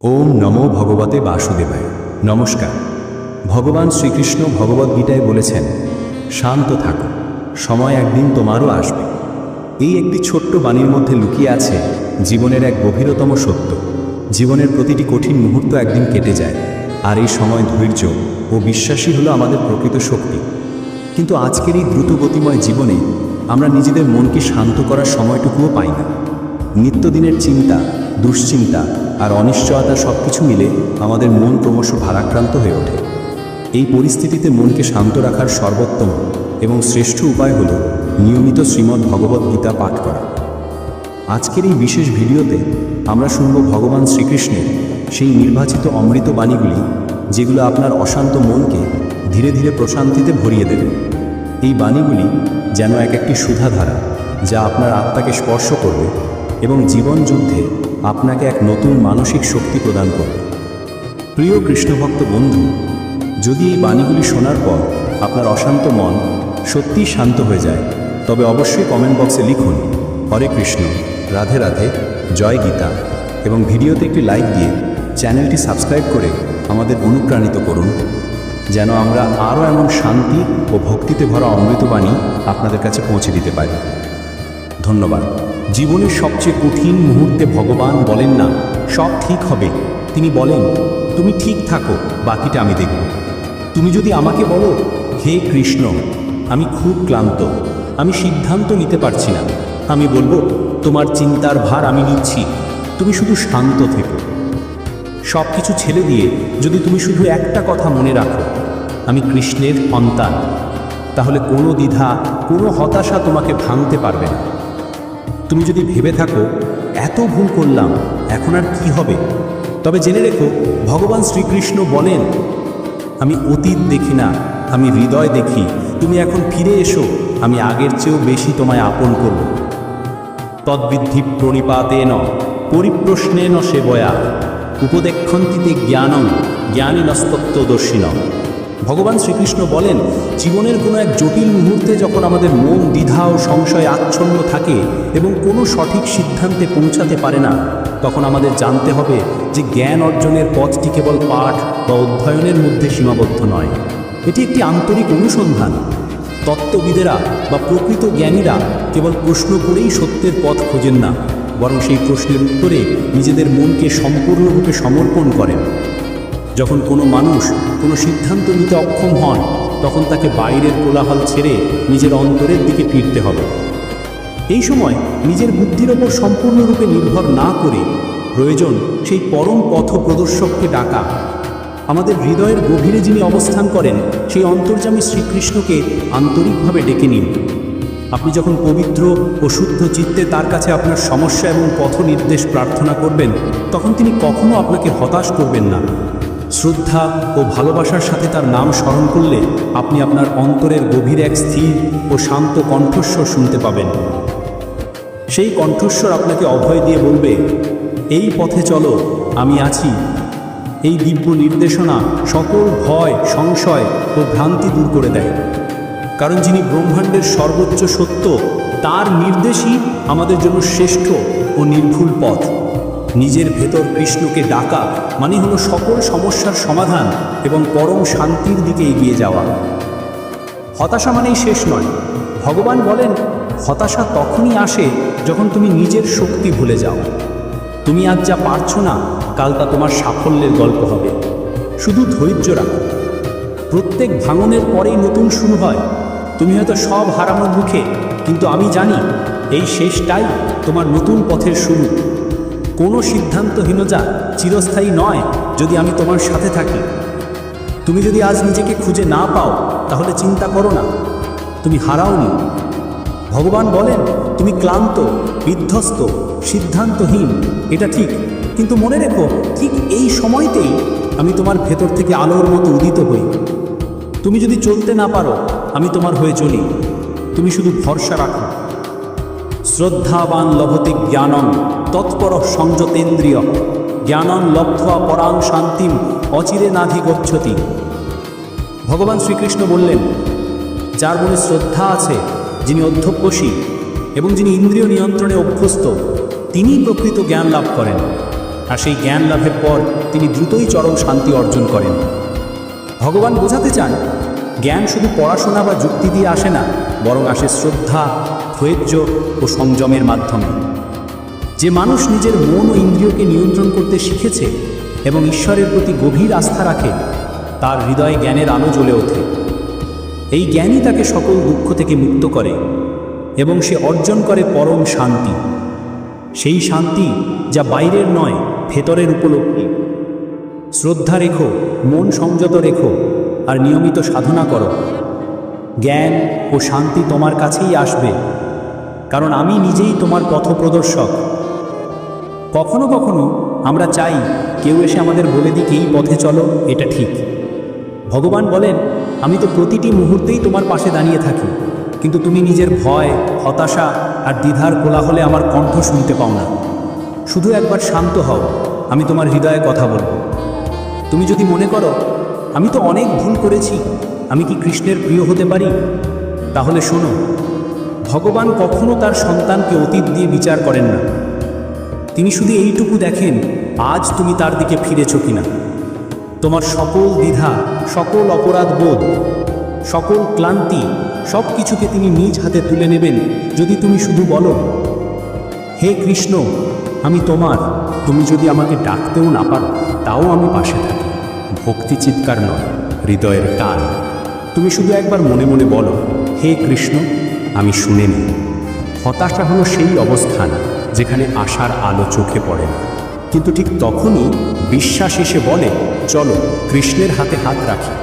ওম নমো ভগবতে বাসুদেবায়। নমস্কার। ভগবান শ্রীকৃষ্ণ ভগবদ্গীতায় বলেছেন, শান্ত থাকো, সময় একদিন তোমারও আসবে। এই একটি ছোট্ট বাণীর মধ্যে লুকিয়ে আছে জীবনের এক গভীরতম সত্য। জীবনের প্রতিটি কঠিন মুহূর্ত একদিন কেটে যায়, আর এই সময় ধৈর্য ও বিশ্বাসী হলো আমাদের প্রকৃত শক্তি। কিন্তু আজকের এই দ্রুতগতিময় জীবনে আমরা নিজেদের মনকে শান্ত করার সময়টুকুও পাই না। নিত্যদিনের চিন্তা, দুশ্চিন্তা আর অনিশ্চয়তা সব কিছু মিলে আমাদের মন ক্রমশ ভারাক্রান্ত হয়ে ওঠে। এই পরিস্থিতিতে মনকে শান্ত রাখার সর্বোত্তম এবং শ্রেষ্ঠ উপায় হল নিয়মিত শ্রীমদ্ ভগবদ্গীতা পাঠ করা। আজকের এই বিশেষ ভিডিওতে আমরা শুনব ভগবান শ্রীকৃষ্ণের সেই নির্বাচিত অমৃত বাণীগুলি, যেগুলো আপনার অশান্ত মনকে ধীরে ধীরে প্রশান্তিতে ভরিয়ে দেবে। এই বাণীগুলি যেন একটি সুধাধারা, যা আপনার আত্মাকে স্পর্শ করবে এবং জীবন যুদ্ধে আপনাকে এক নতুন মানসিক শক্তি প্রদান করবে। প্রিয় কৃষ্ণভক্ত বন্ধু, যদি এই বাণীগুলি শোনার পর আপনার অশান্ত মন সত্যিই শান্ত হয়ে যায়, তবে অবশ্যই কমেন্ট বক্সে লিখুন হরে কৃষ্ণ, রাধে রাধে, জয় গীতা, এবং ভিডিওতে একটি লাইক দিয়ে চ্যানেলটি সাবস্ক্রাইব করে আমাদের অনুপ্রাণিত করুন, যেন আমরা আরও এমন শান্তি ও ভক্তিতে ভরা অমৃতবাণী আপনাদের কাছে পৌঁছে দিতে পারি। ধন্যবাদ। জীবনের সবচেয়ে কঠিন মুহূর্তে ভগবান বলেন না সব ঠিক হবে, তিনি বলেন তুমি ঠিক থাকো, বাকিটা আমি দেখব। তুমি যদি আমাকে বলো, হে কৃষ্ণ, আমি খুব ক্লান্ত, আমি সিদ্ধান্ত নিতে পারছি না, আমি বলবো তোমার চিন্তার ভার আমি নিচ্ছি, তুমি শুধু শান্ত থেকো। সব কিছু ছেড়ে দিয়ে যদি তুমি শুধু একটা কথা মনে রাখো, আমি কৃষ্ণের সন্তান, তাহলে কোনো দ্বিধা, কোনো হতাশা তোমাকে ভাঙতে পারবে না। তুমি যদি ভেবে থাকো এত ভুল করলাম, এখন আর কি হবে, তবে জেনে রেখো ভগবান শ্রীকৃষ্ণ বলেন, আমি অতীত দেখি না, আমি হৃদয় দেখি। তুমি এখন ফিরে এসো, আমি আগের চেয়েও বেশি তোমায় আপন করব। তদ্বিদ্ধি প্রণিপাতেন পরিপ্রশ্নেন সেবয়া উপদেক্ষন্তিতে জ্ঞানং জ্ঞানীনস্তত্ত্বদর্শিনঃ। ভগবান শ্রীকৃষ্ণ বলেন, জীবনের কোনো এক জটিল মুহূর্তে যখন আমাদের মন দ্বিধা ও সংশয়ে আচ্ছন্ন থাকে এবং কোনো সঠিক সিদ্ধান্তে পৌঁছাতে পারে না, তখন আমাদের জানতে হবে যে জ্ঞান অর্জনের পথটি কেবল পাঠ বা অধ্যয়নের মধ্যে সীমাবদ্ধ নয়, এটি একটি আন্তরিক অনুসন্ধান। তত্ত্ববিদেরা বা প্রকৃত জ্ঞানীরা কেবল প্রশ্ন করেই সত্যের পথ খোঁজেন না, বরং সেই প্রশ্নের উত্তরে নিজেদের মনকে সম্পূর্ণরূপে সমর্পণ করেন। যখন কোনো মানুষ কোনো সিদ্ধান্ত নিতে অক্ষম হন, তখন তাকে বাইরের কোলাহল ছেড়ে নিজের অন্তরের দিকে ফিরতে হবে। এই সময় নিজের বুদ্ধির ওপর সম্পূর্ণরূপে নির্ভর না করে প্রয়োজন সেই পরম পথ প্রদর্শককে ডাকা। আমাদের হৃদয়ের গভীরে যিনি অবস্থান করেন, সেই অন্তর্যামী শ্রীকৃষ্ণকে আন্তরিকভাবে ডেকে নিন। আপনি যখন পবিত্র ও শুদ্ধ চিত্তে তার কাছে আপনার সমস্যা এবং পথ নির্দেশ প্রার্থনা করবেন, তখন তিনি কখনো আপনাকে হতাশ করবেন না। শ্রদ্ধা ও ভালোবাসার সাথে তার নাম স্মরণ করলে আপনি আপনার অন্তরের গভীরে এক স্থির ও শান্ত কণ্ঠস্বর শুনতে পাবেন। সেই কণ্ঠস্বর আপনাকে অভয় দিয়ে বলবে, এই পথে চলো, আমি আছি। এই দিব্য নির্দেশনা সকল ভয়, সংশয় ও ভ্রান্তি দূর করে দেয়। কারণ যিনি ব্রহ্মাণ্ডের সর্বোচ্চ সত্য, তার নির্দেশই আমাদের জন্য শ্রেষ্ঠ ও নির্ভুল পথ। নিজের ভেতর কৃষ্ণকে ডাকা মানে হলো সকল সমস্যার সমাধান এবং পরম শান্তির দিকে এগিয়ে যাওয়া। হতাশা মানেই শেষ নয়। ভগবান বলেন, হতাশা তখনই আসে যখন তুমি নিজের শক্তি ভুলে যাও। তুমি আজ যা পারছো না, কাল তা তোমার সাফল্যের গল্প হবে। শুধু ধৈর্য রাখো। প্রত্যেক ভাঙনের পরেই নতুন শুরু হয়। তুমি হয়তো সব হারানোর মুখে, কিন্তু আমি জানি এই শেষটাই তোমার নতুন পথের শুরু। কোনো সিদ্ধান্তহীনতা চিরস্থায়ী নয় যদি আমি তোমার সাথে থাকি। তুমি যদি আজ নিজেকে খুঁজে না পাও, তাহলে চিন্তা করো না, তুমি হারাওনি। ভগবান বলেন, তুমি ক্লান্ত, বিধ্বস্ত, সিদ্ধান্তহীন, এটা ঠিক, কিন্তু মনে রেখো ঠিক এই সময়তেই আমি তোমার ভেতর থেকে আলোর মতো উদিত হই। তুমি যদি চলতে না পারো, আমি তোমার হয়ে চলি, তুমি শুধু ভরসা রাখো। শ্রদ্ধাবান লভতে জ্ঞানং তৎপর সংযতেন্দ্রিয় জ্ঞানং লব্ধ্বা পরাং শান্তিম অচিরে নাধি গচ্ছতি। ভগবান শ্রীকৃষ্ণ বললেন, যার মনে শ্রদ্ধা আছে, যিনি অধ্যবসী এবং যিনি ইন্দ্রিয় নিয়ন্ত্রণে অভ্যস্ত, তিনিই প্রকৃত জ্ঞান লাভ করেন। আর সেই জ্ঞান লাভের পর তিনি দ্রুতই চরম শান্তি অর্জন করেন। ভগবান বোঝাতে চান, জ্ঞান শুধু পড়াশোনা বা যুক্তি দিয়ে আসে না, বরং আসে শ্রদ্ধা, ধৈর্য ও সংযমের মাধ্যমে। যে মানুষ নিজের মন ও ইন্দ্রিয়কে নিয়ন্ত্রণ করতে শিখেছে এবং ঈশ্বরের প্রতি গভীর আস্থা রাখে, তার হৃদয়ে জ্ঞানের আলো জ্বলে ওঠে। এই জ্ঞানই তাকে সকল দুঃখ থেকে মুক্ত করে এবং সে অর্জন করে পরম শান্তি। সেই শান্তি যা বাইরের নয়, ভেতরের উপলব্ধি। শ্রদ্ধা রেখো, মন সংযত রেখো, আর নিয়মিত সাধনা করো। জ্ঞান ও শান্তি তোমার কাছেই আসবে, কারণ আমি নিজেই তোমার পথপ্রদর্শক। কখনো কখনো আমরা চাই কেউ এসে আমাদের বলে দিক, এই পথে চলো, এটা ঠিক। ভগবান বলেন, আমি তো প্রতিটি মুহূর্তেই তোমার পাশে দাঁড়িয়ে থাকি, কিন্তু তুমি নিজের ভয়, হতাশা আর দ্বিধার কোলাহলে আমার কণ্ঠ শুনতে পাও না। শুধু একবার শান্ত হও, আমি তোমার হৃদয়ে কথা বলবো। তুমি যদি মনে করো, আমি তো অনেক ভুল করেছি, আমি কি কৃষ্ণের প্রিয় হতে পারি? তাহলে শোনো, ভগবান কখনো তার সন্তানকে অতীত দিয়ে বিচার করেন না। তিনি শুধু এইটুকু দেখেন, আজ তুমি তার দিকে ফিরেছ কিনা। তোমার সকল দ্বিধা, সকল অপরাধ বোধ, সকল ক্লান্তি, সব কিছুকে তিনি নিজ হাতে তুলে নেবেন যদি তুমি শুধু বলো, হে কৃষ্ণ, আমি তোমার। তুমি যদি আমাকে ডাকতেও না পারো, তাও আমি পাশে থাকি। ভক্তি চিৎকার নয়, হৃদয়ের টান। তুমি শুধু একবার মনে মনে বলো, হে কৃষ্ণ, আমি শুনে নিই। হতাশা হলো সেই অবস্থান যেখানে আশার আলো চোখে পড়ে না, কিন্তু ঠিক তখনই বিশ্বাস এসে বলে, চলো কৃষ্ণের হাতে হাত রাখি।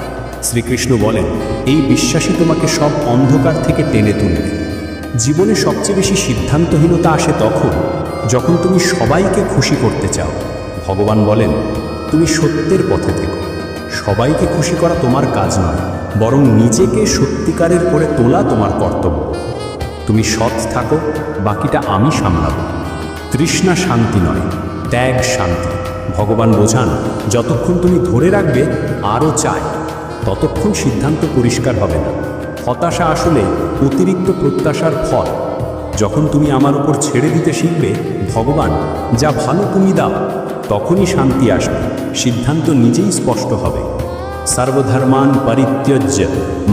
শ্রীকৃষ্ণ বলেন, এই বিশ্বাসই তোমাকে সব অন্ধকার থেকে টেনে তুলবে। জীবনে সবচেয়ে বেশি সিদ্ধান্তহীনতা আসে তখন যখন তুমি সবাইকে খুশি করতে চাও। ভগবান বলেন, তুমি সত্যের পথে থেকো। সবাইকে খুশি করা তোমার কাজ নয়, বরং নিজেকে সত্যিকারের করে তোলা তোমার কর্তব্য। তুমি সৎ থাকো, বাকিটা আমি সামলাব। তৃষ্ণা শান্তি নয়, ত্যাগ শান্তি। ভগবান বোঝান, যতক্ষণ তুমি ধরে রাখবে আরও চাই, ততক্ষণ সিদ্ধান্ত পরিষ্কার হবে না। হতাশা আসলে অতিরিক্ত প্রত্যাশার ফল। যখন তুমি আমার উপর ছেড়ে দিতে শিখবে, ভগবান যা ভালো তুমি দাও, তখনই শান্তি আসবে। সিদ্ধান্ত নিজেই স্পষ্ট হবে। সর্বধর্মান পরিত্যজ্য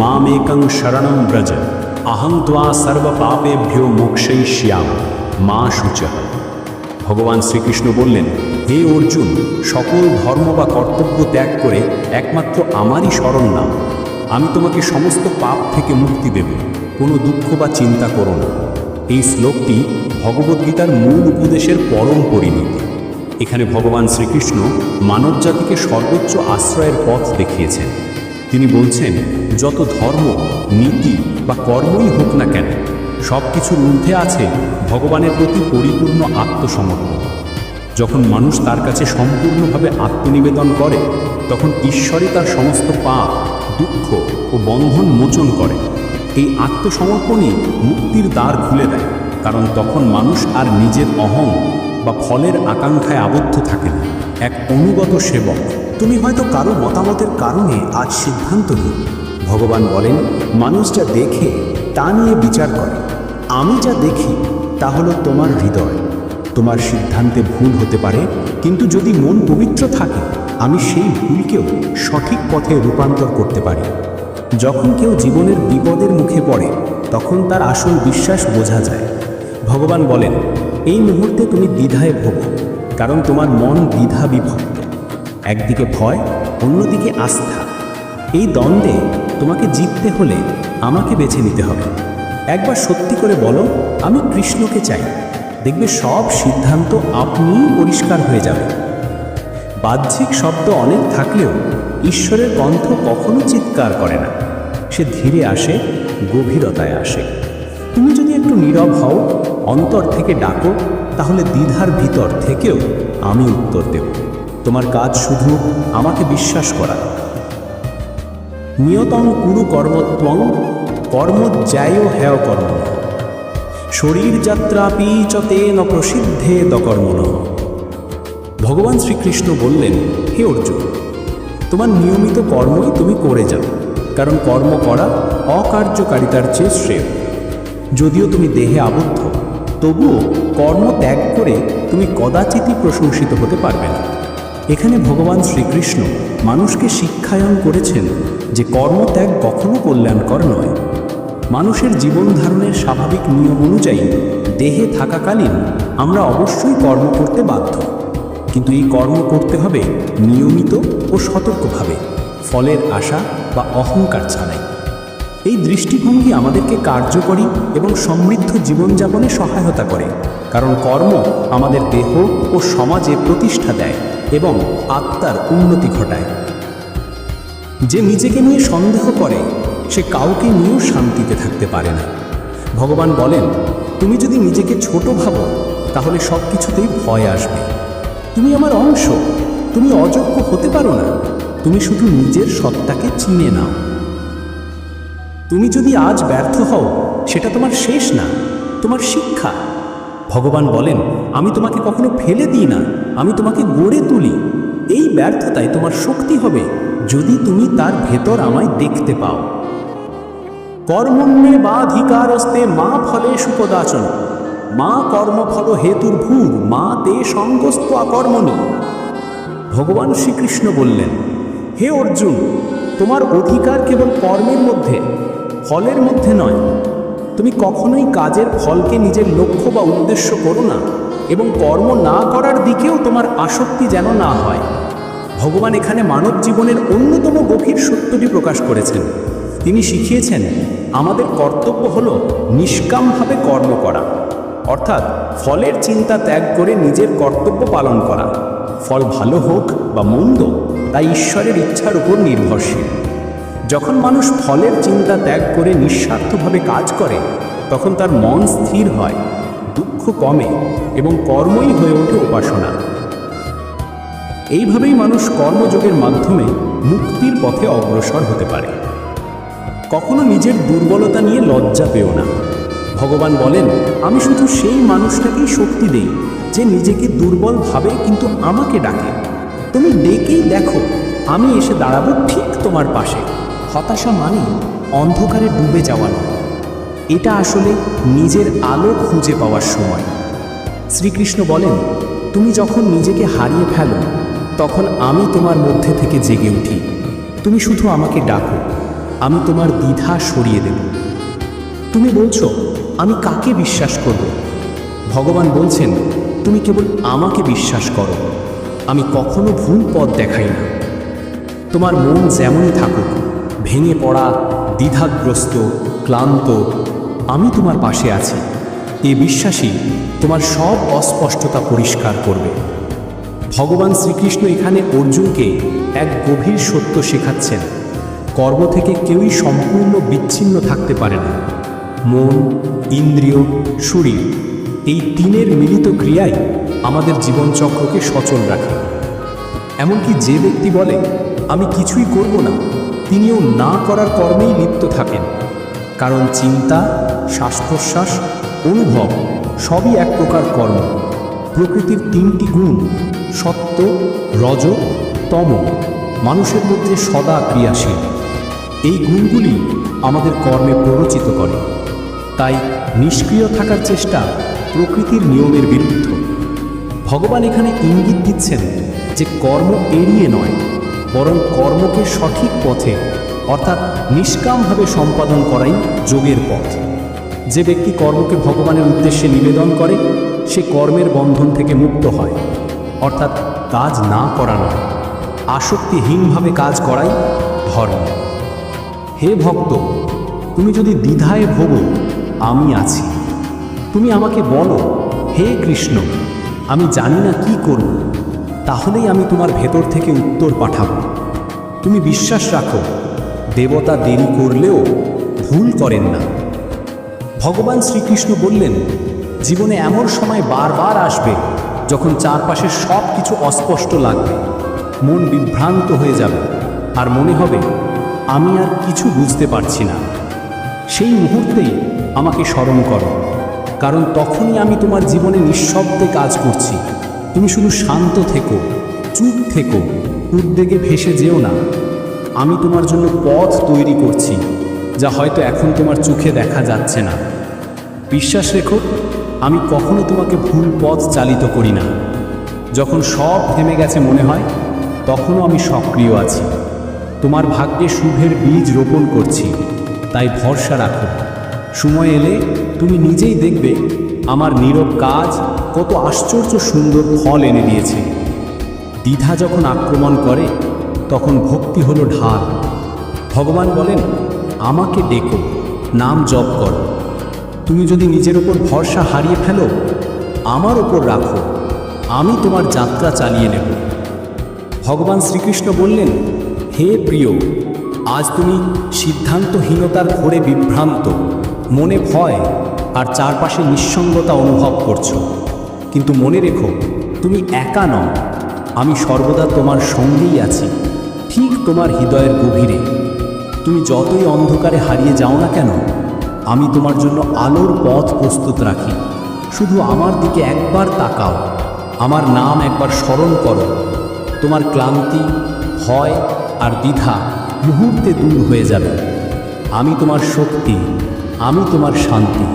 মামেকং শরণং ব্রজ, অহং ত্বা সর্বপাপেভ্যো মোক্ষয়িষ্যামি মা শুচঃ। ভগবান শ্রীকৃষ্ণ বললেন, হে অর্জুন, সকল ধর্ম বা কর্তব্য ত্যাগ করে একমাত্র আমারই শরণ নাও। আমি তোমাকে সমস্ত পাপ থেকে মুক্তি দেব। কোনো দুঃখ বা চিন্তা করো না। এই শ্লোকটি ভগবদ্গীতার মূল উপদেশের পরম পরিণতি। এখানে ভগবান শ্রীকৃষ্ণ মানবজাতিকে সর্বোচ্চ আশ্রয়ের পথ দেখিয়েছেন। তিনি বলছেন, যত ধর্ম, নীতি বা কর্মই হোক না কেন, সব কিছুর ঊর্ধ্বে আছে ভগবানের প্রতি পরিপূর্ণ আত্মসমর্পণ। যখন মানুষ তার কাছে সম্পূর্ণভাবে আত্মনিবেদন করে, তখন ঈশ্বরই তার সমস্ত পাপ, দুঃখ ও বন্ধন মোচন করে। এই আত্মসমর্পণই মুক্তির দ্বার খুলে দেয়, কারণ তখন মানুষ আর নিজের অহং বা ফলের আকাঙ্ক্ষায় আবদ্ধ থাকে না। এক অনুগত সেবক। তুমি হয়তো কারো মতামতের কারণে আজ সিদ্ধান্ত নিই। ভগবান বলেন, মানুষ যা দেখে তা নিয়ে বিচার করে। আমি যা দেখি তা হলো তোমার হৃদয়। তোমার সিদ্ধান্তে ভুল হতে পারে, কিন্তু যদি মন পবিত্র থাকে, আমি সেই ভুলকেও সঠিক পথে রূপান্তর করতে পারি। যখন কেউ জীবনের বিপদের মুখে পড়ে, তখন তার আসল বিশ্বাস বোঝা যায়। ভগবান বলেন, এই মুহূর্তে তুমি দ্বিধায় ভোগো, কারণ তোমার মন দ্বিধা বিভক্ত। একদিকে ভয়, অন্যদিকে আস্থা। এই দ্বন্দ্বে তোমাকে জিততে হলে আমাকে বেছে নিতে হবে। একবার সত্যি করে বলো, আমি কৃষ্ণকে চাই। দেখবে সব সিদ্ধান্ত আপনিই পরিষ্কার হয়ে যাবে। বাহ্যিক শব্দ অনেক থাকলেও ঈশ্বরের কণ্ঠ কখনো চিৎকার করে না। সে ধীরে আসে, গভীরতায় আসে। তুমি যদি একটু নীরব হও, অন্তর থেকে ডাকো, তাহলে দ্বিধার ভিতর থেকেও আমি উত্তর দেব। তোমার কাজ শুধু আমাকে বিশ্বাস করা। নিয়তং কুরু কর্মত্বং কর্মজ্যায় হেয় কর্ম, শরীর যাত্রাপি চ তেন প্রসিদ্ধে দকর্মণ। ভগবান শ্রীকৃষ্ণ বললেন, হে অর্জুন, তোমার নিয়মিত কর্মই তুমি করে যাও, কারণ কর্ম করা অকার্যকারিতার চেয়ে শ্রেয়। যদিও তুমি দেহে আবদ্ধ, তবুও কর্ম ত্যাগ করে তুমি কদাচিৎই প্রশংসিত হতে পারবে না। এখানে ভগবান শ্রীকৃষ্ণ মানুষকে শিক্ষায়ন করেছেন যে কর্মত্যাগ কখনো কল্যাণকর নয়। মানুষের জীবন ধারণের স্বাভাবিক নিয়ম অনুযায়ী দেহে থাকাকালীন আমরা অবশ্যই কর্ম করতে বাধ্য, কিন্তু এই কর্ম করতে হবে নিয়মিত ও সতর্কভাবে, ফলের আশা বা অহংকার ছাড়াই। এই দৃষ্টিভঙ্গি আমাদেরকে কার্যকরী এবং সমৃদ্ধ জীবনযাপনে সহায়তা করে, কারণ কর্ম আমাদের দেহ ও সমাজে প্রতিষ্ঠা দেয় এবং আত্মার উন্নতি ঘটায়। যে নিজেকে নিয়ে সন্দেহ করে সে কাউকে নিয়েও শান্তিতে থাকতে পারে না। ভগবান বলেন, তুমি যদি নিজেকে ছোট ভাবো তাহলে সব কিছুতেই ভয় আসবে। তুমি আমার অংশ, তুমি অযোগ্য হতে পারো না, তুমি শুধু নিজের সত্তাকে চিনে নাও। তুমি যদি আজ ব্যর্থ হও সেটা তোমার শেষ না, তোমার শিক্ষা। ভগবান বলেন, আমি তোমাকে কখনো ফেলে দিই না, আমি তোমাকে গড়ে তুলি। এই ব্যর্থতায় তোমার শক্তি হবে যদি তুমি তার ভেতর আমায় দেখতে পাও। কর্মণ্যে বাধিকারস্তে মা ফলেষু কদাচন, মা কর্মফল হেতুর্ভূর মা তে সঙ্গস্ত আকর্মণি। ভগবান শ্রীকৃষ্ণ বললেন, হে অর্জুন, তোমার অধিকার কেবল কর্মের মধ্যে, ফলের মধ্যে নয়। তুমি কখনোই কাজের ফলকে নিজের লক্ষ্য বা উদ্দেশ্য করো না, এবং কর্ম না করার দিকেও তোমার আসক্তি যেন না হয়। ভগবান এখানে মানব জীবনের অন্যতম গভীর সত্যটি প্রকাশ করেছেন। তিনি শিখিয়েছেন আমাদের কর্তব্য হল নিষ্কামভাবে কর্ম করা, অর্থাৎ ফলের চিন্তা ত্যাগ করে নিজের কর্তব্য পালন করা। ফল ভালো হোক বা মন্দ তাই ঈশ্বরের ইচ্ছার উপর নির্ভরশীল। যখন মানুষ ফলের চিন্তা ত্যাগ করে নিঃস্বার্থভাবে কাজ করে তখন তার মন স্থির হয়, দুঃখ কমে এবং কর্মই হয়ে ওঠে উপাসনা। এইভাবেই মানুষ কর্মযোগের মাধ্যমে মুক্তির পথে অগ্রসর হতে পারে। কখনো নিজের দুর্বলতা নিয়ে লজ্জা পেও না। ভগবান বলেন, আমি শুধু সেই মানুষটাকেই শক্তি দেই যে নিজেকে দুর্বল ভাবে কিন্তু আমাকে ডাকে। তুমি ডেকেই দেখো, আমি এসে দাঁড়াবো ঠিক তোমার পাশে। হতাশা মানে অন্ধকারে ডুবে যাওয়া নয়, এটা আসলে নিজের আলো খুঁজে পাওয়ার সময়। শ্রীকৃষ্ণ বলেন, তুমি যখন নিজেকে হারিয়ে ফেলো তখন আমি তোমার মধ্যে থেকে জেগে উঠি। তুমি শুধু আমাকে ডাকো, আমি তোমার দ্বিধা সরিয়ে দেব। তুমি বলছো, আমি কাকে বিশ্বাস করব? ভগবান বলছেন, তুমি কেবল আমাকে বিশ্বাস করো, আমি কখনো ভুল পথ দেখাই না। তোমার মন যেমনই থাকুক, ভেঙে পড়া, দ্বিধাগ্রস্ত, ক্লান্ত, আমি তোমার পাশে আছি। এ বিশ্বাসই তোমার সব অস্পষ্টতা পরিষ্কার করবে। ভগবান শ্রীকৃষ্ণ এখানে অর্জুনকে এক গভীর সত্য শেখাচ্ছেন, কর্ম থেকে কেউই সম্পূর্ণ বিচ্ছিন্ন থাকতে পারে না। মন, ইন্দ্রিয়, শরীর এই তিনের মিলিত ক্রিয়াই আমাদের জীবনচক্রকে সচল রাখে। এমনকি যে ব্যক্তি বলে আমি কিছুই করব না, তিনিও না করার কর্মেই লিপ্ত থাকেন, কারণ চিন্তা, শ্বাস প্রশ্বাস, অনুভব সবই এক প্রকার কর্ম। প্রকৃতির তিনটি গুণ সত্য, রজ, তম মানুষের মধ্যে সদা ক্রিয়াশীল। এই গুণগুলি আমাদের কর্মে প্ররোচিত করে। তাই নিষ্ক্রিয় থাকার চেষ্টা প্রকৃতির নিয়মের বিরুদ্ধ। ভগবান এখানে ইঙ্গিত দিচ্ছেন যে কর্ম এড়িয়ে নয়, বরং কর্মকে সঠিক পথে অর্থাৎ নিষ্কামভাবে সম্পাদন করাই যোগের পথ। যে ব্যক্তি কর্মকে ভগবানের উদ্দেশ্যে নিবেদন করে সে কর্মের বন্ধন থেকে মুক্ত হয়, অর্থাৎ কাজ না করা নয়, আসক্তিহীনভাবে কাজ করাই ধর্ম। হে ভক্ত, তুমি যদি দ্বিধায় ভোগো, আমি আছি। তুমি আমাকে বলো, হে কৃষ্ণ, আমি জানি না কি করব, তাহলেই আমি তোমার ভেতর থেকে উত্তর পাঠাবো। তুমি বিশ্বাস রাখো, দেবতা দেরি করলেও ভুল করেন না। ভগবান শ্রীকৃষ্ণ বললেন, জীবনে এমন সময় বারবার আসবে যখন চারপাশের সব কিছু অস্পষ্ট লাগবে, মন বিভ্রান্ত হয়ে যাবে আর মনে হবে আমি আর কিছু বুঝতে পারছি না। সেই মুহূর্তেই আমাকে স্মরণ করো, কারণ তখনই আমি তোমার জীবনে নিঃশব্দে কাজ করছি। তুমি শুধু শান্ত থেকো, চুপ থেকো, উদ্বেগে ভেসে যেও না। আমি তোমার জন্য পথ তৈরি করছি, যা হয়তো এখন তোমার চোখে দেখা যাচ্ছে না। বিশ্বাস রেখো, আমি কখনো তোমাকে ভুল পথ চালিত করি না। যখন সব থেমে গেছে মনে হয়, তখনও আমি সক্রিয় আছি। তোমার ভাগ্যে শুভের বীজ রোপণ করছি, তাই ভরসা রাখো। সময় এলে তুমি নিজেই দেখবে আমার নীরব কাজ কত আশ্চর্য সুন্দর ফল এনে দিয়েছে। দ্বিধা যখন আক্রমণ করে, তখন ভক্তি হলো ঢাল। ভগবান বলেন, আমাকে ডেকো, নাম জপ করো। তুমি যদি নিজের ওপর ভরসা হারিয়ে ফেলো, আমার ওপর রাখো, আমি তোমার যাত্রা চালিয়ে নেব। ভগবান শ্রীকৃষ্ণ বললেন, হে প্রিয়, আজ তুমি সিদ্ধান্তহীনতার ঘোরে বিভ্রান্ত, মনে ভয় আর চারপাশে নিঃসঙ্গতা অনুভব করছো। কিন্তু মনে রেখো, তুমি একা নও। আমি সর্বদা তোমার সঙ্গেই আছি, ঠিক তোমার হৃদয়ের গভীরে। তুমি যতই অন্ধকারে হারিয়ে যাও না কেন, আমি তোমার জন্য আলোর পথ প্রস্তুত রাখি। শুধু আমার দিকে একবার তাকাও, আমার নাম একবার স্মরণ করো। তোমার ক্লান্তি, ভয় আর দ্বিধা মুহূর্তে দূর হয়ে যাবে। আমি তোমার শক্তি, আমি তোমার শান্তি।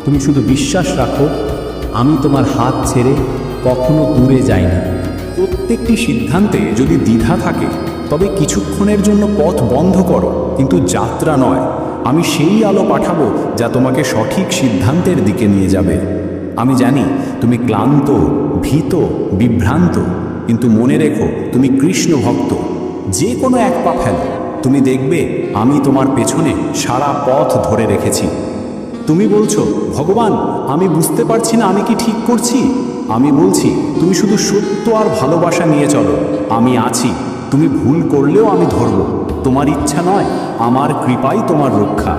তুমি শুধু বিশ্বাস রাখো, আমি তোমার হাত ছেড়ে কখনো দূরে যাই না। প্রত্যেকটি সিদ্ধান্তে যদি দ্বিধা থাকে, তবে কিছুক্ষণের জন্য পথ বন্ধ করো, কিন্তু যাত্রা নয়। আমি সেই আলো পাঠাবো যা তোমাকে সঠিক সিদ্ধান্তের দিকে নিয়ে যাবে। আমি জানি তুমি ক্লান্ত, ভীত, বিভ্রান্ত, কিন্তু মনে রেখো তুমি কৃষ্ণ ভক্ত। যে কোনো এক পা ফেলো, তুমি দেখবে আমি তোমার পেছনে সারা পথ ধরে রেখেছি। তুমি বলছো, ভগবান আমি বুঝতে পারছি না আমি কি ঠিক করছি। আমি বলছি, তুমি শুধু সত্য আর ভালোবাসা নিয়ে চলো। আমি আছি, তুমি ভুল করলেও আমি ধরব। তোমার ইচ্ছা নয়, আমার কৃপাই তোমার রক্ষা।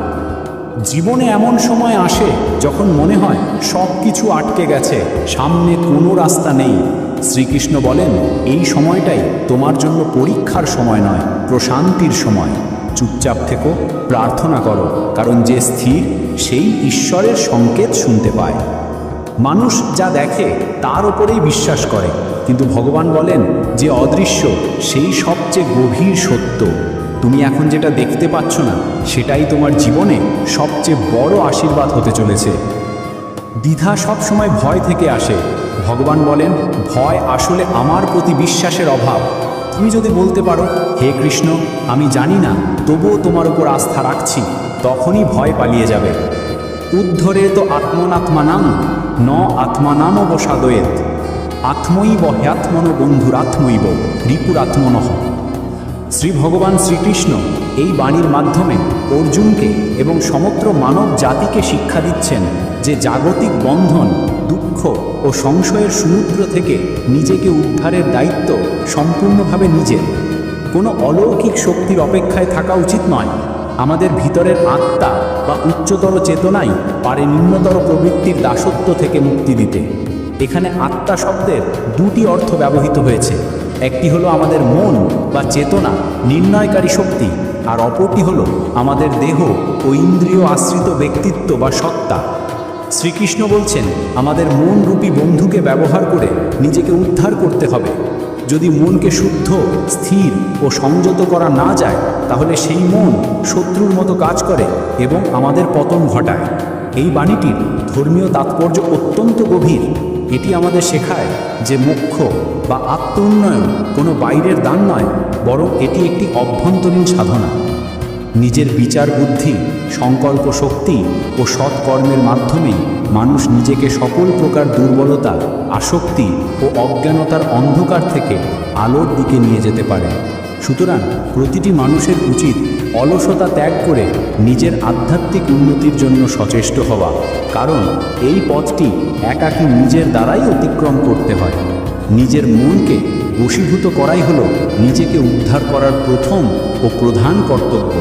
জীবনে এমন সময় আসে যখন মনে হয় সব কিছু আটকে গেছে, সামনে কোনো রাস্তা নেই। শ্রীকৃষ্ণ বলেন, এই সময়টাই তোমার জন্য পরীক্ষার সময় নয়, প্রশান্তির সময়। চুপচাপ থেকো, প্রার্থনা করো, কারণ যে স্থির সেই ঈশ্বরের সংকেত শুনতে পায়। মানুষ যা দেখে তার ওপরেই বিশ্বাস করে, কিন্তু ভগবান বলেন যে অদৃশ্য সেই সবচেয়ে গভীর সত্য। তুমি এখন যেটা দেখতে পাচ্ছ না, সেটাই তোমার জীবনে সবচেয়ে বড় আশীর্বাদ হতে চলেছে। দ্বিধা সবসময় ভয় থেকে আসে। ভগবান বলেন, ভয় আসলে আমার প্রতি বিশ্বাসের অভাব। তুমি যদি বলতে পারো, হে কৃষ্ণ আমি জানি না, তবুও তোমার উপর আস্থা রাখছি, তখনই ভয় পালিয়ে যাবে। উদ্ধরে তো আত্মনাত্মানাম ন আত্মানাম অবসাদয়েত আত্মৈব হ্যাত্মন বন্ধুরাত্মৈব রিপুরাত্মনঃ। শ্রী ভগবান শ্রীকৃষ্ণ এই বাণীর মাধ্যমে অর্জুনকে এবং সমগ্র মানব জাতিকে শিক্ষা দিচ্ছেন যে জাগতিক বন্ধন, দুঃখ ও সংশয়ের সমুদ্র থেকে নিজেকে উদ্ধারের দায়িত্ব সম্পূর্ণভাবে নিজের। কোনো অলৌকিক শক্তির অপেক্ষায় থাকা উচিত নয়। আমাদের ভিতরের আত্মা বা উচ্চতর চেতনাই পারে নিম্নতর প্রবৃত্তির দাসত্ব থেকে মুক্তি দিতে। এখানে আত্মা শব্দের দুটি অর্থ ব্যবহৃত হয়েছে। একটি হলো আমাদের মন বা চেতনা, নির্ণয়কারী শক্তি, আর অপরটি হলো আমাদের দেহ ও ইন্দ্রিয় আশ্রিত ব্যক্তিত্ব বা সত্তা। শ্রীকৃষ্ণ বলছেন, আমাদের মনরূপী বন্ধুকে ব্যবহার করে নিজেকে উদ্ধার করতে হবে। যদি মনকে শুদ্ধ, স্থির ও সংযত করা না যায়, তাহলে সেই মন শত্রুর মতো কাজ করে এবং আমাদের পতন ঘটায়। এই বাণীটির ধর্মীয় তাৎপর্য অত্যন্ত গভীর। এটি আমাদের শেখায় যে মোক্ষ বা আত্ম উন্নয়ন কোনো বাইরের দান নয়, বরং এটি একটি অভ্যন্তরীণ সাধনা। নিজের বিচার বুদ্ধি, সংকল্প শক্তি ও সৎকর্মের মাধ্যমেই মানুষ নিজেকে সকল প্রকার দুর্বলতা, আসক্তি ও অজ্ঞানতার অন্ধকার থেকে আলোর দিকে নিয়ে যেতে পারে। সুতরাং প্রতিটি মানুষের উচিত অলসতা ত্যাগ করে নিজের আধ্যাত্মিক উন্নতির জন্য সচেষ্ট হওয়া, কারণ এই পথটি একাকী নিজের দ্বারাই অতিক্রম করতে হয়। নিজের মনকে বশীভূত করাই হলো নিজেকে উদ্ধার করার প্রথম ও প্রধান কর্তব্য।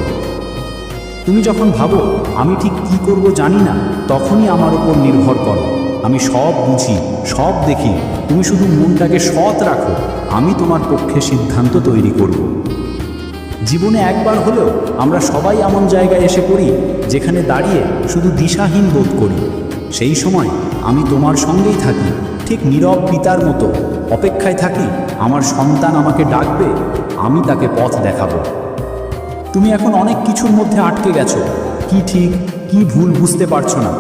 তুমি যখন ভাবো আমি ঠিক কী করব জানি না, তখনই আমার উপর নির্ভর করো। আমি সব বুঝি, সব দেখি। তুমি শুধু মনটাকে সৎ রাখো, আমি তোমার পক্ষে সিদ্ধান্ত তৈরি করব। জীবনে একবার হলেও আমরা সবাই এমন জায়গায় এসে পড়ি যেখানে দাঁড়িয়ে শুধু দিশাহীন বোধ করি। সেই সময় আমি তোমার সঙ্গেই থাকি, ঠিক নীরব পিতার মতো অপেক্ষায় থাকি। আমার সন্তান আমাকে ডাকবে, আমি তাকে পথ দেখাবো। তুমি এখন অনেক কিছুর মধ্যে আটকে গেছো, কি ঠিক কি ভুল বুঝতে পারছো না।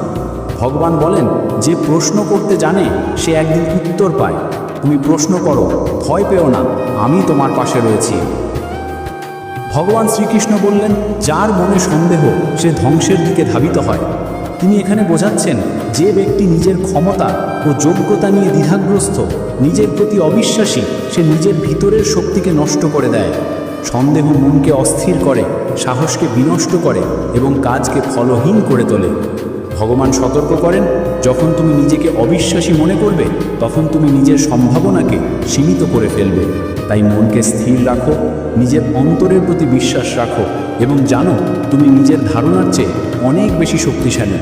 ভগবান বলেন, যে প্রশ্ন করতে জানে সে একদিন উত্তর পায়। তুমি প্রশ্ন করো, ভয় পেও না, আমি তোমার পাশে রয়েছি। ভগবান শ্রীকৃষ্ণ বললেন, যার মনে সন্দেহ সে ধ্বংসের দিকে ধাবিত হয়। তিনি এখানে বোঝাচ্ছেন, যে ব্যক্তি নিজের ক্ষমতা ও যোগ্যতা নিয়ে দ্বিধাগ্রস্ত, নিজের প্রতি অবিশ্বাসী, সে নিজের ভিতরের শক্তিকে নষ্ট করে দেয়। সন্দেহ মনকে অস্থির করে, সাহসকে বিনষ্ট করে এবং কাজকে ফলহীন করে তোলে। ভগবান সতর্ক করেন, যখন তুমি নিজেকে অবিশ্বাসী মনে করবে, তখন তুমি নিজের সম্ভাবনাকে সীমিত করে ফেলবে। তাই মনকে স্থির রাখো, নিজের অন্তরের প্রতি বিশ্বাস রাখো এবং জানো তুমি নিজের ধারণার চেয়ে অনেক বেশি শক্তিশালী।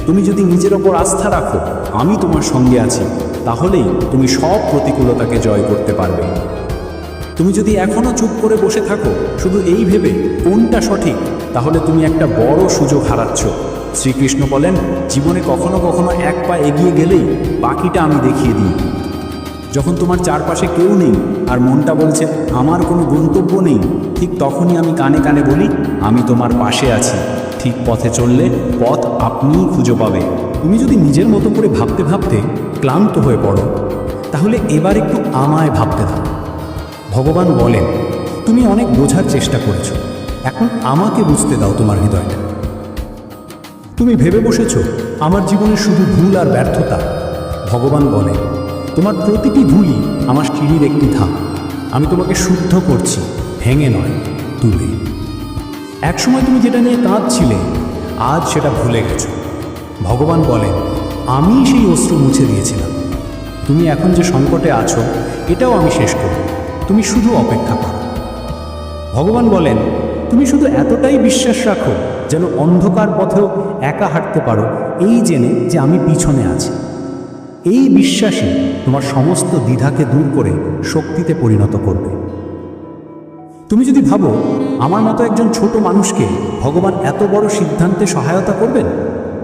তুমি যদি নিজের ওপর আস্থা রাখো, আমি তোমার সঙ্গে আছি, তাহলেই তুমি সব প্রতিকূলতাকে জয় করতে পারবে। তুমি যদি এখনও চুপ করে বসে থাকো শুধু এই ভেবে কোনটা সঠিক, তাহলে তুমি একটা বড় সুযোগ হারাচ্ছ। শ্রীকৃষ্ণ বলেন, জীবনে কখনো কখনো এক পা এগিয়ে গেলেই বাকিটা আমি দেখিয়ে দিই। যখন তোমার চারপাশে কেউ নেই আর মনটা বলছে আমার কোনো গন্তব্য নেই, ঠিক তখনই আমি কানে কানে বলি, আমি তোমার পাশে আছি। ঠিক পথে চললে পথ আপনিই খুঁজে পাবে। তুমি যদি নিজের মতো করে ভাবতে ভাবতে ক্লান্ত হয়ে পড়ো, তাহলে এবার একটু আমায় ভাবতে দাও। ভগবান বলেন, তুমি অনেক বোঝার চেষ্টা করেছ, এখন আমাকে বুঝতে দাও তোমার হৃদয়টা। তুমি ভেবে বসেছ আমার জীবনে শুধু ভুল আর ব্যর্থতা। ভগবান বলে, তোমার প্রতিটি ভুলই আমার সিঁড়ির একটি ধাপ। আমি তোমাকে শুদ্ধ করছি, ভেঙে নয়, তুলে। একসময় তুমি যেটা নিয়ে কাঁদছিলে, আজ সেটা ভুলে গেছো। ভগবান বলেন, আমি সেই অশ্রু মুছে দিয়েছিলাম। তুমি এখন যে সংকটে আছো, এটাও আমি শেষ করব। তুমি শুধু অপেক্ষা করো। ভগবান বলেন, তুমি শুধু এতটাই বিশ্বাস রাখো যেন অন্ধকার পথেও একা হাঁটতে পারো, এই জেনে যে আমি পিছনে আছি। এই বিশ্বাসই তোমার সমস্ত দ্বিধাকে দূর করে শক্তিতে পরিণত করবে। তুমি যদি ভাবো আমার মতো একজন ছোট মানুষকে ভগবান এত বড় সিদ্ধান্তে সহায়তা করবেন,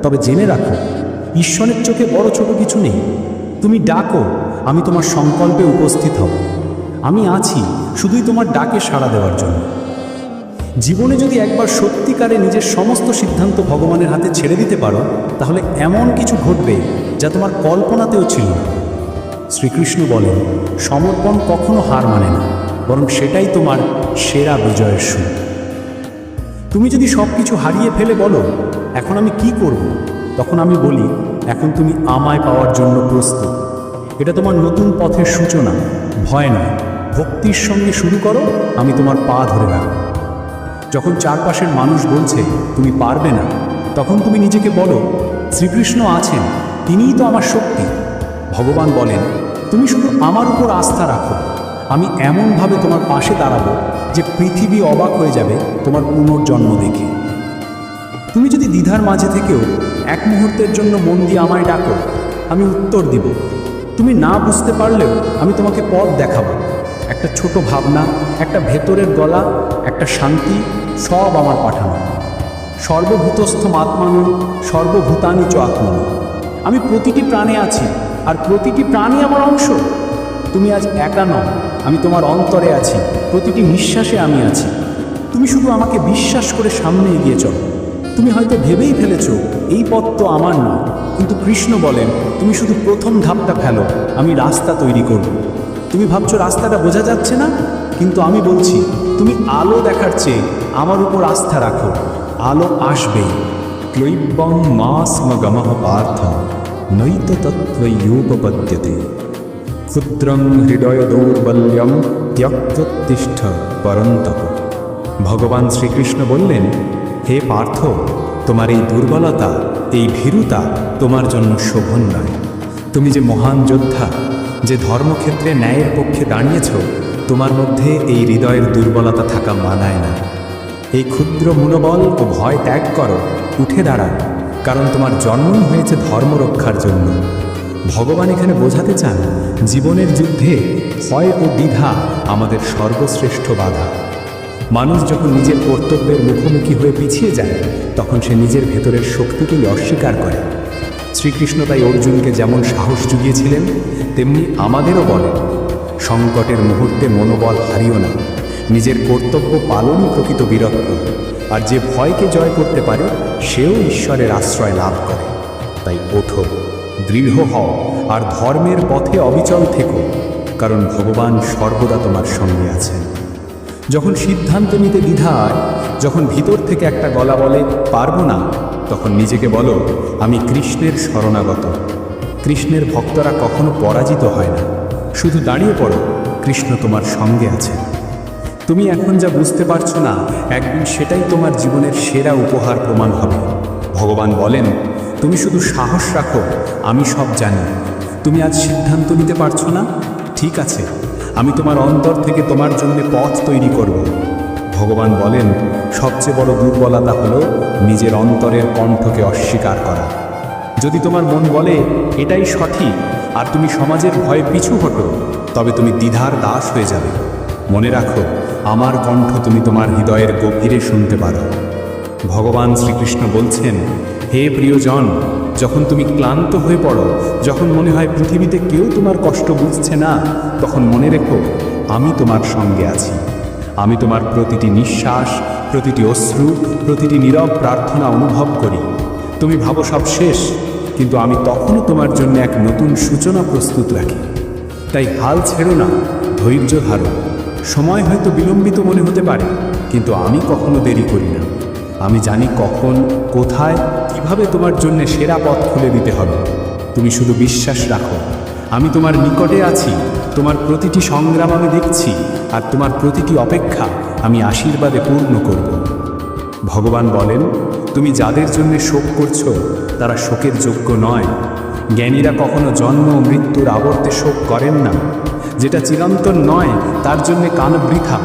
তবে জেনে রাখো, ঈশ্বরের চোখে বড় ছোট কিছু নেই। তুমি ডাকো, আমি তোমার সংকল্পে উপস্থিত হব। আমি আছি শুধুই তোমার ডাকে সাড়া দেওয়ার জন্য। জীবনে যদি একবার সত্যিকারে নিজের সমস্ত সিদ্ধান্ত ভগবানের হাতে ছেড়ে দিতে পারো, তাহলে এমন কিছু ঘটবে যা তোমার কল্পনাতেও ছিল না। শ্রীকৃষ্ণ বলেন, সমর্পণ কখনো হার মানে না, বরং সেটাই তোমার সেরা বিজয়ের সুর। তুমি যদি সব কিছু হারিয়ে ফেলে বলো, এখন আমি কি করব, তখন আমি বলি, এখন তুমি আমায় পাওয়ার জন্য প্রস্তুত। এটা তোমার নতুন পথের সূচনা, ভয় নয়। ভক্তির সঙ্গে শুরু করো, আমি তোমার পা ধরে রাখব। যখন চারপাশের মানুষ বলছে তুমি পারবে না, তখন তুমি নিজেকে বলো, শ্রীকৃষ্ণ আছেন, তিনিই তো আমার শক্তি। ভগবান বলেন, তুমি শুধু আমার উপর আস্থা রাখো, আমি এমনভাবে তোমার পাশে দাঁড়াবো যে পৃথিবী অবাক হয়ে যাবে তোমার পুনর্জন্ম দেখে। তুমি যদি দ্বিধার মাঝে থেকেও এক মুহূর্তের জন্য মন দিয়ে আমায় ডাকো, আমি উত্তর দিব। তুমি না বুঝতে পারলেও আমি তোমাকে পথ দেখাবো। একটা ছোট ভাবনা, একটা ভেতরের গলা, একটা শান্তি, সব আমার পাঠানো। সর্বভূতস্থ আত্মানু সর্বভূতানি চ আত্মানু। আমি প্রতিটি প্রাণে আছি আর প্রতিটি প্রাণই আমার অংশ। তুমি আজ একা নও, আমি তোমার অন্তরে আছি, প্রতিটি নিঃশ্বাসে আমি আছি। তুমি শুধু আমাকে বিশ্বাস করে সামনে এগিয়ে চলো। তুমি হয়তো ভেবেই ফেলেছ এই পথ তো আমার নয়, কিন্তু কৃষ্ণ বলেন, তুমি শুধু প্রথম ধাপটা ফেলো, আমি রাস্তা তৈরি করব। তুমি ভাবছো রাস্তাটা বোঝা যাচ্ছে না, কিন্তু আমি বলছি, তুমি আলো দেখার চেয়ে আমার উপর আস্থা রাখো, আলো আসবেই। ক্লৈবং মাসমগমঃ পার্থ নৈত তত্ত্বয়োপপদ্যতে ক্ষুদ্রং হৃদয় দৌর্বল্যম ত্যক্তোত্তিষ্ঠ পরন্তপ। ভগবান শ্রীকৃষ্ণ বললেন, হে পার্থ, তোমার এই দুর্বলতা, এই ভীরুতা তোমার জন্য শোভন নয়। তুমি যে মহান যোদ্ধা, যে ধর্মক্ষেত্রে ন্যায়ের পক্ষে দাঁড়িয়েছ, তোমার মধ্যে এই হৃদয়ের দুর্বলতা থাকা মানায় না। এই ক্ষুদ্র মনোবল ও ভয় ত্যাগ করো, উঠে দাঁড়াও, কারণ তোমার জন্মই হয়েছে ধর্ম রক্ষার জন্য। ভগবান এখানে বোঝাতে চান, জীবনের যুদ্ধে ভয় ও দ্বিধা আমাদের সর্বশ্রেষ্ঠ বাধা। মানুষ যখন নিজের কর্তব্যের মুখোমুখি হয়ে পিছিয়ে যায়, তখন সে নিজের ভেতরের শক্তিকেই অস্বীকার করে। শ্রীকৃষ্ণ তাই অর্জুনকে যেমন সাহস জুগিয়েছিলেন, তেমনি আমাদেরও বলেন, সংকটের মুহূর্তে মনোবল হারিও না, নিজের কর্তব্য পালনই প্রকৃত বীরত্ব। আর যে ভয়কে জয় করতে পারে, সেও ঈশ্বরের আশ্রয় লাভ করে। তাই ওঠো, ওঠো, দৃঢ় হও আর ধর্মের পথে অবিচল থেকো, কারণ ভগবান সর্বদা তোমার সঙ্গে আছেন। যখন সিদ্ধান্ত নিতে দ্বিধা হয়, যখন ভিতর থেকে একটা গলা বলে পারবো না, তখন নিজেকে বলো আমি কৃষ্ণের শরণাগত। কৃষ্ণের ভক্তরা কখনো পরাজিত হয় না। শুধু দাঁড়িয়ে পড়ো, কৃষ্ণ তোমার সঙ্গে আছে। তুমি এখন যা বুঝতে পারছো না, একদিন সেটাই তোমার জীবনের সেরা উপহার প্রমাণ হবে। ভগবান বলেন, তুমি শুধু সাহস রাখো, আমি সব জানি। তুমি আজ সিদ্ধান্ত নিতে পারছো না, ঠিক আছে, আমি তোমার অন্তর থেকে তোমার জন্য পথ তৈরি করব। ভগবান বলেন, সবচেয়ে বড় দুর্বলতা হলো নিজের অন্তরের কণ্ঠকে অস্বীকার করা। যদি তোমার মন বলে এটাই সঠিক আর তুমি সমাজের ভয়ে পিছু হটো, তবে তুমি দ্বিধার দাস হয়ে যাবে। মনে রাখো, আমার কণ্ঠ তুমি তোমার হৃদয়ের গভীরে শুনতে পারো। ভগবান শ্রীকৃষ্ণ বলছেন, হে প্রিয়জন, যখন তুমি ক্লান্ত হয়ে পড়ো, যখন মনে হয় পৃথিবীতে কেউ তোমার কষ্ট বুঝছে না, তখন মনে রেখো আমি তোমার সঙ্গে আছি। আমি তোমার প্রতিটি নিঃশ্বাস, প্রতিটি অশ্রু, প্রতিটি নীরব প্রার্থনা অনুভব করি। তুমি ভাবো সব শেষ, কিন্তু আমি তখনও তোমার জন্য এক নতুন সূচনা প্রস্তুত রাখি। তাই হাল ছেড়ো না, ধৈর্য ধরো। সময় হয়তো বিলম্বিত মনে হতে পারে, কিন্তু আমি কখনো দেরি করি না। আমি জানি কখন, কোথায়, কিভাবে তোমার জন্য সেরা পথ খুলে দিতে হবে। তুমি শুধু বিশ্বাস রাখো, আমি তোমার নিকটে আছি। তোমার প্রতিটি সংগ্রাম আমি দেখছি, আর তোমার প্রতিটি অপেক্ষা আমি আশীর্বাদে পূর্ণ করব। ভগবান বলেন, তুমি যাদের জন্য শোক করছো তারা শোকের যোগ্য নয়। জ্ঞানীরা কখনো জন্ম ও মৃত্যুর আবর্তে শোক করেন না। যেটা চিরন্তন নয় তার জন্যে কান বৃথা।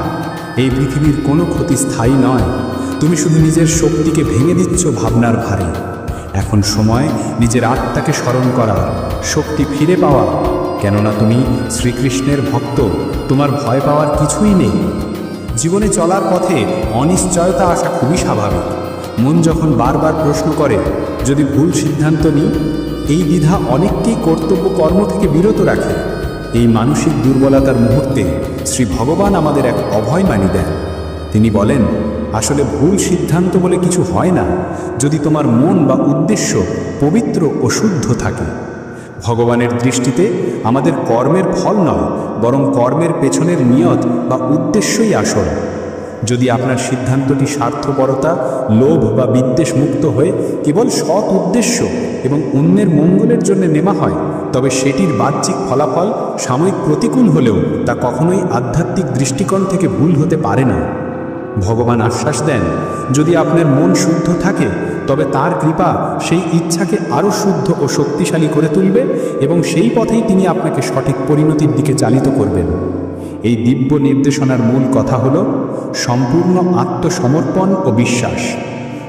এই পৃথিবীর কোনো ক্ষতি স্থায়ী নয়। তুমি শুধু নিজের শক্তিকে ভেঙে দিচ্ছ ভাবনার ভারে। এখন সময় নিজের আত্মাকে স্মরণ করা, শক্তি ফিরে পাওয়া। কেননা তুমি শ্রীকৃষ্ণের ভক্ত, তোমার ভয় পাওয়ার কিছুই নেই। জীবনে চলার পথে অনিশ্চয়তা আসা খুবই স্বাভাবিক। মন যখন বারবার প্রশ্ন করে যদি ভুল সিদ্ধান্ত নিই, এই দ্বিধা অনেককেই কর্তব্য কর্ম থেকে বিরত রাখে। এই মানসিক দুর্বলতার মুহূর্তে শ্রী ভগবান আমাদের এক অভয়বাণী দেন। তিনি বলেন, আসলে ভুল সিদ্ধান্ত বলে কিছু হয় না, যদি তোমার মন বা উদ্দেশ্য পবিত্র ও শুদ্ধ থাকে। ভগবানের দৃষ্টিতে আমাদের কর্মের ফল নয়, বরং কর্মের পেছনের নিয়ত বা উদ্দেশ্যই আসল। যদি আপনার সিদ্ধান্তটি স্বার্থপরতা, লোভ বা বিদ্বেষ মুক্ত হয়ে কেবল সৎ উদ্দেশ্য এবং অন্যের মঙ্গলের জন্য নেওয়া হয়, তবে সেটির বাহ্যিক ফলাফল সাময়িক প্রতিকূল হলেও তা কখনোই আধ্যাত্মিক দৃষ্টিকোণ থেকে ভুল হতে পারে না। ভগবান আশ্বাস দেন, যদি আপনার মন শুদ্ধ থাকে তবে তার কৃপা সেই ইচ্ছাকে আরও শুদ্ধ ও শক্তিশালী করে তুলবে এবং সেই পথেই তিনি আপনাকে সঠিক পরিণতির দিকে চালিত করবেন। এই দিব্য নির্দেশনার মূল কথা হলো সম্পূর্ণ আত্মসমর্পণ ও বিশ্বাস।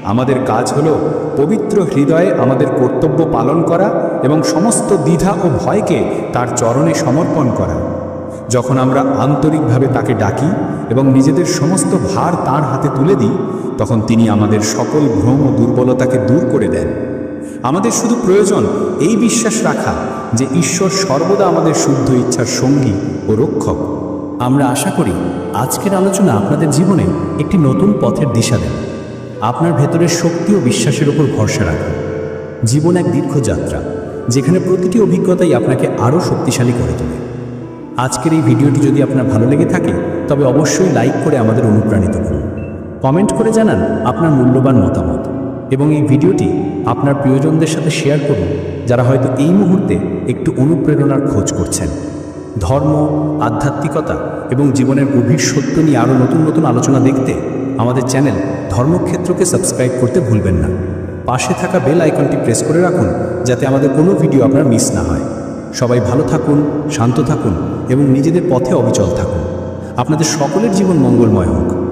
আমাদের কাজ হলো পবিত্র হৃদয়ে আমাদের কর্তব্য পালন করা এবং সমস্ত দ্বিধা ও ভয়কে তার চরণে সমর্পণ করা। যখন আমরা আন্তরিকভাবে তাকে ডাকি এবং নিজেদের সমস্ত ভার তার হাতে তুলে দিই, তখন তিনি আমাদের সকল ভ্রম ও দুর্বলতাকে দূর করে দেন। আমাদের শুধু প্রয়োজন এই বিশ্বাস রাখা যে ঈশ্বর সর্বদা আমাদের শুদ্ধ ইচ্ছার সঙ্গী ও রক্ষক। আমরা আশা করি আজকের আলোচনা আপনাদের জীবনে একটি নতুন পথের দিশা দেন। আপনার ভেতরের শক্তি ও বিশ্বাসের উপর ভরসা রাখুন। জীবন এক দীর্ঘ যাত্রা, যেখানে প্রতিটি অভিজ্ঞতাই আপনাকে আরও শক্তিশালী করে তোলে। আজকের এই ভিডিওটি যদি আপনার ভালো লেগে থাকে তবে অবশ্যই লাইক করে আমাদের অনুপ্রাণিত করুন। কমেন্ট করে জানান আপনার মূল্যবান মতামত এবং এই ভিডিওটি আপনার প্রিয়জনদের সাথে শেয়ার করুন, যারা হয়তো এই মুহূর্তে একটু অনুপ্রেরণার খোঁজ করছেন। ধর্ম, আধ্যাত্মিকতা এবং জীবনের গভীর সত্য নিয়ে আরও নতুন নতুন আলোচনা দেখতে আমাদের চ্যানেল ধর্মক্ষেত্রকে সাবস্ক্রাইব করতে ভুলবেন না। পাশে থাকা বেল আইকনটি প্রেস করে রাখুন, যাতে আমাদের কোনো ভিডিও আপনার মিস না হয়। সবাই ভালো থাকুন, শান্ত থাকুন এবং নিজেদের পথে অবিচল থাকুন। আপনাদের সকলের জীবন মঙ্গলময় হোক।